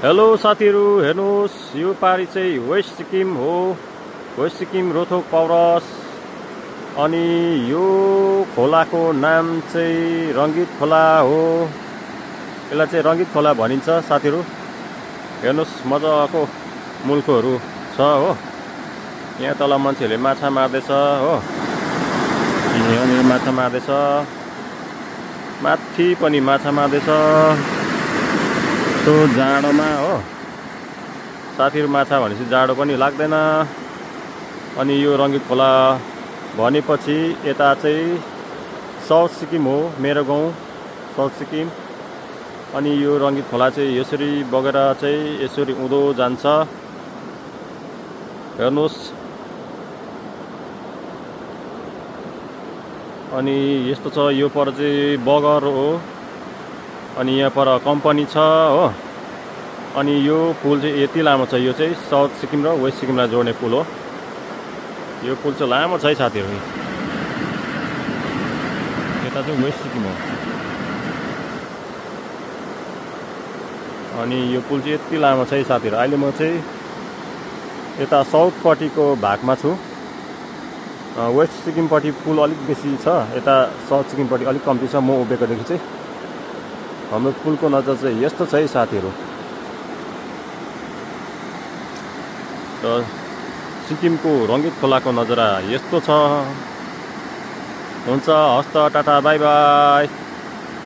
Hello साथीहरु, हेर्नुस् यो पारी चाहिँ वेस्ट सिक्किम हो। वेस्ट सिक्किम रोथोक पौरस। अनि यो खोलाको नाम चाहिँ रङ्गीत खोला हो। यसलाई चाहिँ रङ्गीत खोला भनिन्छ साथीहरु। हेर्नुस् मजाको मुल्कोहरु छ हो। यहाँ तल मान्छेले माछा मार्दैछ हो। यहाँ माछा मार्दैछ, माथि पनि माछा मार्दैछ। त्यो जाडोमा हो साथीहरु, माछा भनेपछि जाडो पनि लाग्दैन। अनि यो रङ्गीत खोला भनेपछि यता चाहिँ साउथ सिक्किम हो, मेरो गाउँ साउथ सिक्किम। अनि यो रङ्गीत खोला चाहिँ यसरी बगेर चाहिँ यसरी उँधो जान्छ। हेर्नुस्, अनि यस्तो छ। यो पर चाहिँ बगर हो। अनि यहाँ पर कम्पनी छ हो। अनि यो पुल चाहिँ यति लामो छ। यो चाहिँ साउथ सिक्किम र वेस्ट सिक्किमलाई जोड्ने पुल हो। यो पुल चाहिँ लामो छ है साथीहरु। यता चाहिँ वेस्ट सिक्किम हो। अनि यो पुल चाहिँ यति लामो छ है साथीहरु। अहिले म चाहिँ यता साउथपट्टिको भागमा छु। वेस्ट सिक्किमपट्टि पुल अलिक बेसी छ, यता साउथ सिक्किमपट्टि अलिक कम्ती छ। म उभिएकोदेखि चाहिँ हाम्रो पुलको नजर चाहिँ यस्तो छ है साथीहरु। र सिक्किमको रङ्गीत खोलाको नजारा यस्तो छ। हुन्छ, हस्त, टाटा, बाई बाई।